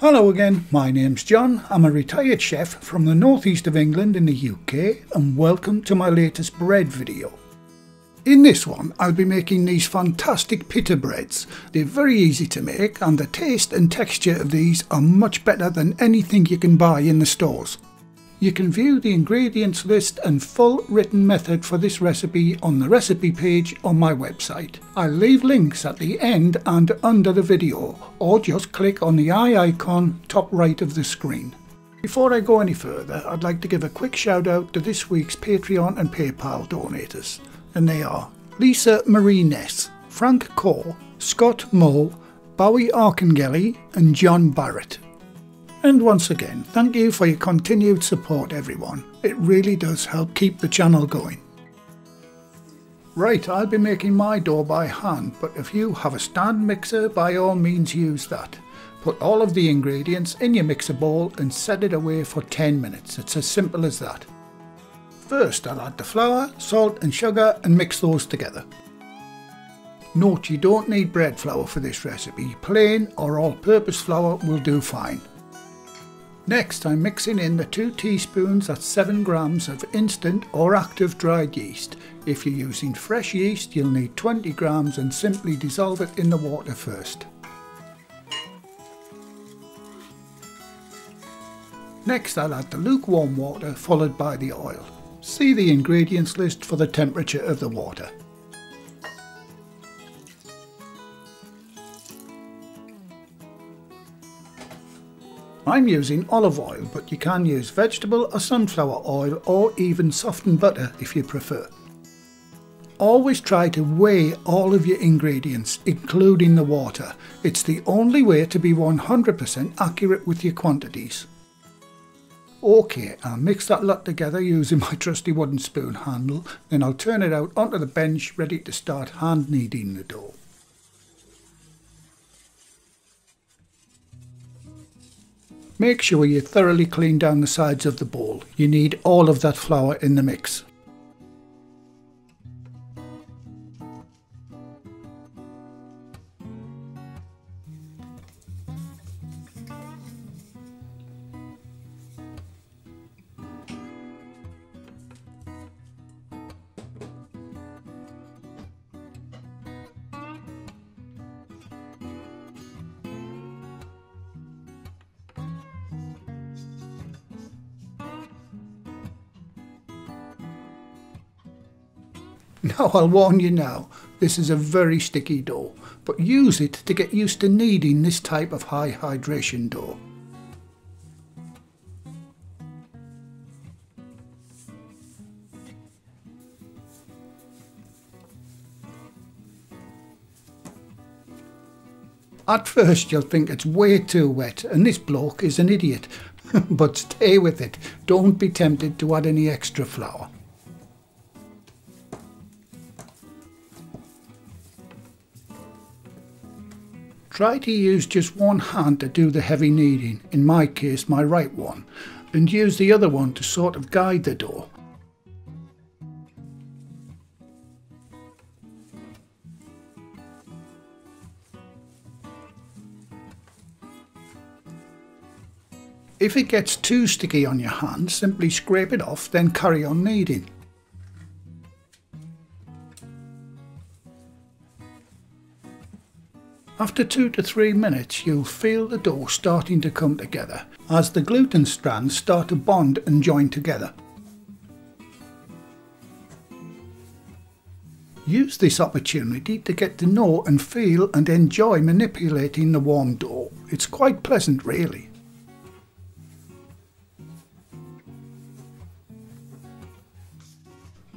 Hello again, my name's John. I'm a retired chef from the northeast of England in the UK, and welcome to my latest bread video. In this one I'll be making these fantastic pita breads. They're very easy to make and the taste and texture of these are much better than anything you can buy in the stores. You can view the ingredients list and full written method for this recipe on the recipe page on my website. I'll leave links at the end and under the video, or just click on the eye icon top right of the screen. Before I go any further, I'd like to give a quick shout out to this week's Patreon and PayPal donators, and they are Lisa Marie Ness, Frank Corr, Scott Moe, Bowie Arkengelly and John Barrett. And once again, thank you for your continued support everyone. It really does help keep the channel going. Right, I'll be making my dough by hand, but if you have a stand mixer, by all means use that. Put all of the ingredients in your mixer bowl and set it away for 10 minutes. It's as simple as that. First, I'll add the flour, salt and sugar and mix those together. Note, you don't need bread flour for this recipe. Plain or all-purpose flour will do fine. Next, I'm mixing in the 2 teaspoons, that's 7 grams of instant or active dried yeast. If you're using fresh yeast, you'll need 20 grams and simply dissolve it in the water first. Next, I'll add the lukewarm water followed by the oil. See the ingredients list for the temperature of the water. I'm using olive oil, but you can use vegetable or sunflower oil or even softened butter if you prefer. Always try to weigh all of your ingredients, including the water. It's the only way to be 100% accurate with your quantities. Okay, I'll mix that lot together using my trusty wooden spoon handle, then I'll turn it out onto the bench ready to start hand kneading the dough. Make sure you thoroughly clean down the sides of the bowl. You need all of that flour in the mix. Now I'll warn you now, this is a very sticky dough, but use it to get used to kneading this type of high hydration dough. At first you'll think it's way too wet and this bloke is an idiot, but stay with it, don't be tempted to add any extra flour. Try to use just one hand to do the heavy kneading, in my case my right one, and use the other one to sort of guide the dough. If it gets too sticky on your hand, simply scrape it off, then carry on kneading. After 2 to 3 minutes, you'll feel the dough starting to come together as the gluten strands start to bond and join together. Use this opportunity to get to know and feel and enjoy manipulating the warm dough. It's quite pleasant really.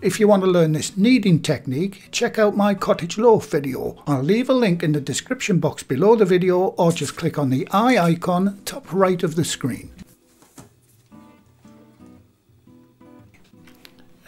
If you want to learn this kneading technique, check out my cottage loaf video. I'll leave a link in the description box below the video or just click on the eye icon top right of the screen.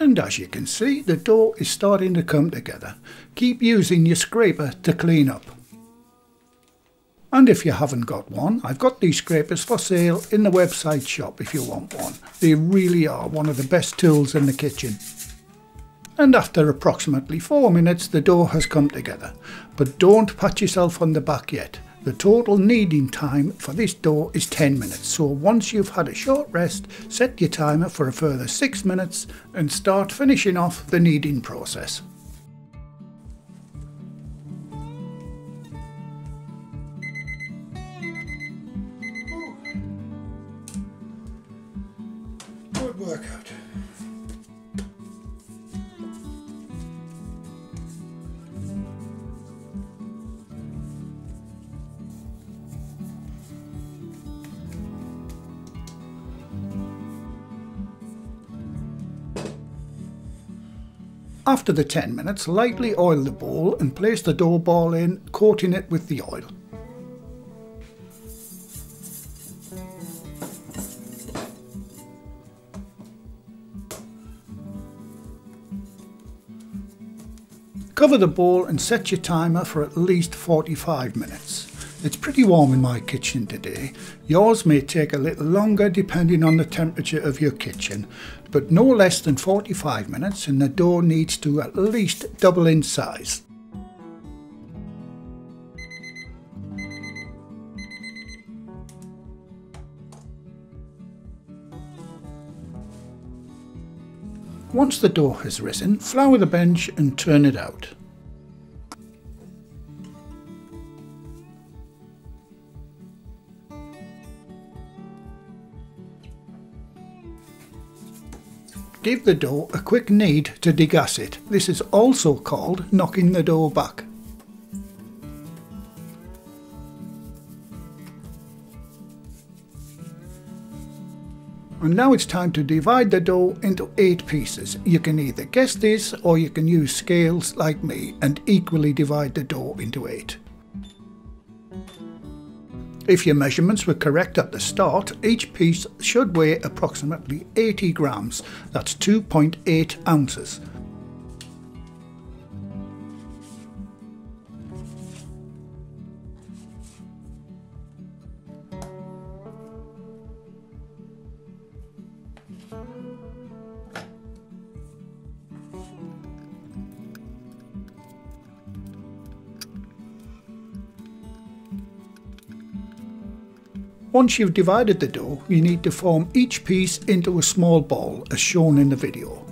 And as you can see, the dough is starting to come together. Keep using your scraper to clean up. And if you haven't got one, I've got these scrapers for sale in the website shop if you want one. They really are one of the best tools in the kitchen. And after approximately 4 minutes, the dough has come together. But don't pat yourself on the back yet. The total kneading time for this dough is 10 minutes, so once you've had a short rest, set your timer for a further 6 minutes and start finishing off the kneading process. Good workout. After the 10 minutes, lightly oil the bowl and place the dough ball in, coating it with the oil. Cover the bowl and set your timer for at least 45 minutes. It's pretty warm in my kitchen today. Yours may take a little longer depending on the temperature of your kitchen, but no less than 45 minutes and the dough needs to at least double in size. Once the dough has risen, flour the bench and turn it out. Give the dough a quick knead to degass it. This is also called knocking the dough back. And now it's time to divide the dough into 8 pieces. You can either guess this or you can use scales like me and equally divide the dough into 8. If your measurements were correct at the start, each piece should weigh approximately 80 grams, that's 2.8 ounces. Once you've divided the dough, you need to form each piece into a small ball as shown in the video.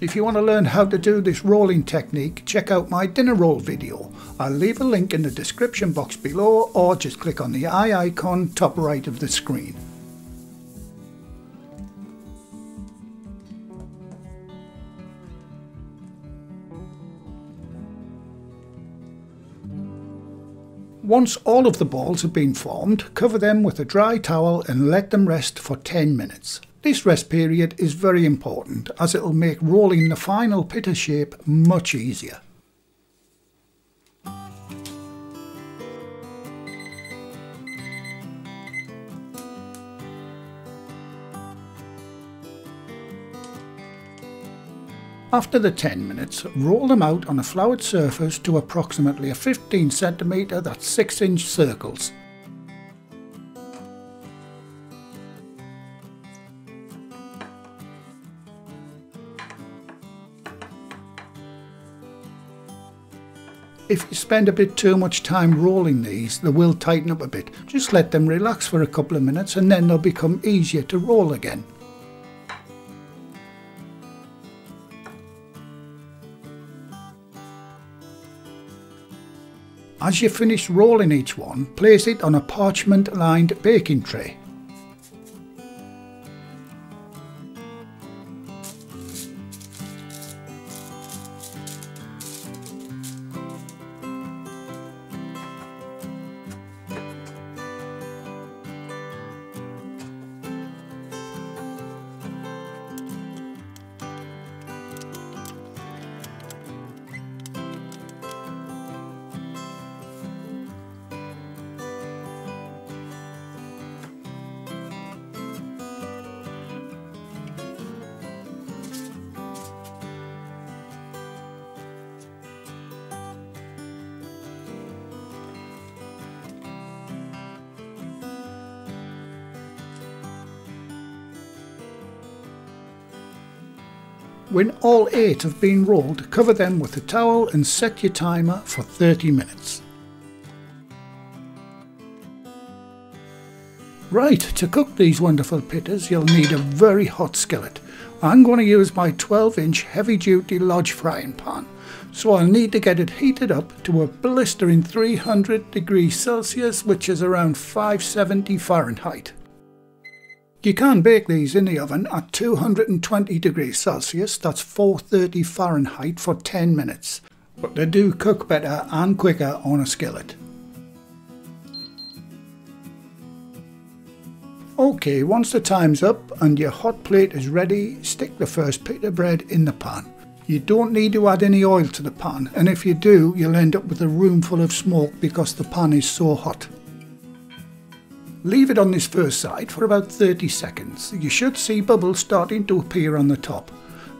If you want to learn how to do this rolling technique, check out my dinner roll video. I'll leave a link in the description box below or just click on the eye icon top right of the screen. Once all of the balls have been formed, cover them with a dry towel and let them rest for 10 minutes. This rest period is very important as it will make rolling the final pita shape much easier. After the 10 minutes, roll them out on a floured surface to approximately a 15 cm, that's 6-inch circles. If you spend a bit too much time rolling these, they will tighten up a bit. Just let them relax for a couple of minutes and then they'll become easier to roll again. As you finish rolling each one, place it on a parchment lined baking tray. When all 8 have been rolled, cover them with a towel and set your timer for 30 minutes. Right, to cook these wonderful pitas you'll need a very hot skillet. I'm going to use my 12-inch heavy-duty Lodge frying pan, so I'll need to get it heated up to a blistering 300 degrees Celsius, which is around 570 Fahrenheit. You can bake these in the oven at 220 degrees Celsius, that's 430 Fahrenheit, for 10 minutes, but they do cook better and quicker on a skillet. Okay, once the time's up and your hot plate is ready, stick the first pita bread in the pan. You don't need to add any oil to the pan, and if you do, you'll end up with a room full of smoke because the pan is so hot. Leave it on this first side for about 30 seconds. You should see bubbles starting to appear on the top.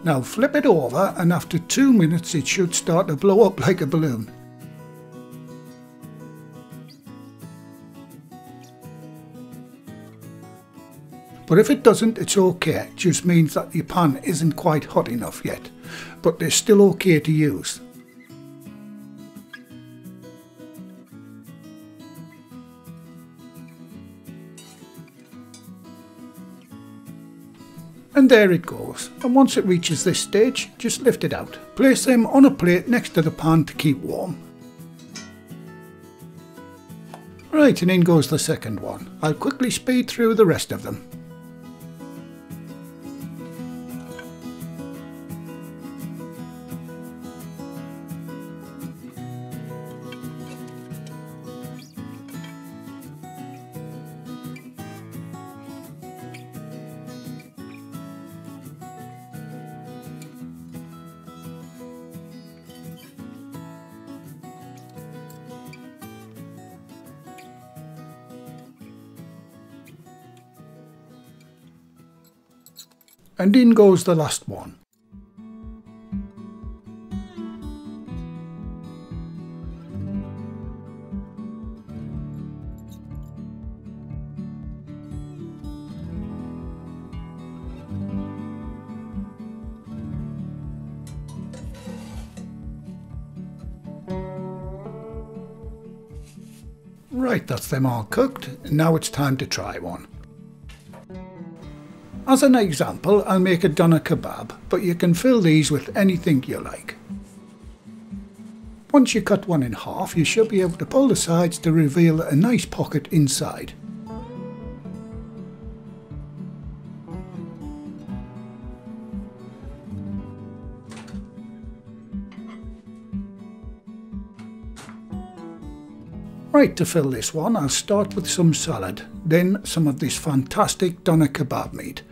Now flip it over, and after 2 minutes it should start to blow up like a balloon. But if it doesn't, it's okay. It just means that your pan isn't quite hot enough yet. But they're still okay to use. And there it goes. And once it reaches this stage, just lift it out. Place them on a plate next to the pan to keep warm. Right, and in goes the second one. I'll quickly speed through the rest of them. And in goes the last one. Right, that's them all cooked, and now it's time to try one. As an example, I'll make a doner kebab, but you can fill these with anything you like. Once you cut one in half, you should be able to pull the sides to reveal a nice pocket inside. Right, to fill this one, I'll start with some salad, then some of this fantastic doner kebab meat.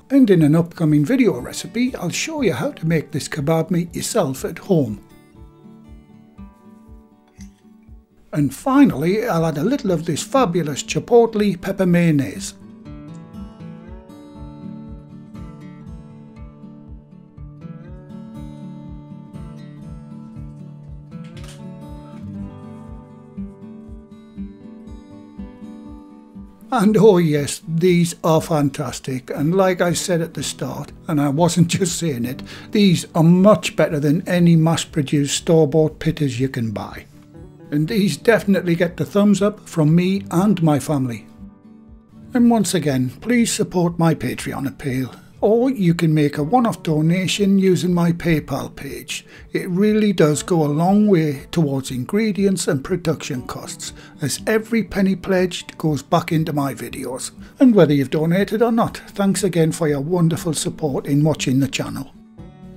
And in an upcoming video recipe, I'll show you how to make this kebab meat yourself at home. And finally, I'll add a little of this fabulous chipotle pepper mayonnaise. And oh yes, these are fantastic, and like I said at the start, and I wasn't just saying it, these are much better than any mass-produced store-bought pitas you can buy. And these definitely get the thumbs up from me and my family. And once again, please support my Patreon appeal, or you can make a one-off donation using my PayPal page. It really does go a long way towards ingredients and production costs, as every penny pledged goes back into my videos. And whether you've donated or not, thanks again for your wonderful support in watching the channel.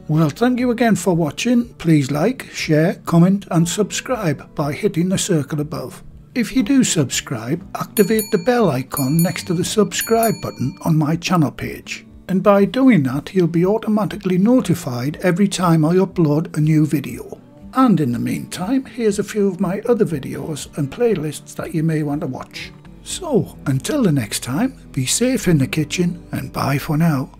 Well, thank you again for watching. Please like, share, comment and subscribe by hitting the circle above. If you do subscribe, activate the bell icon next to the subscribe button on my channel page. And by doing that, you'll be automatically notified every time I upload a new video. And in the meantime, here's a few of my other videos and playlists that you may want to watch. So, until the next time, be safe in the kitchen and bye for now.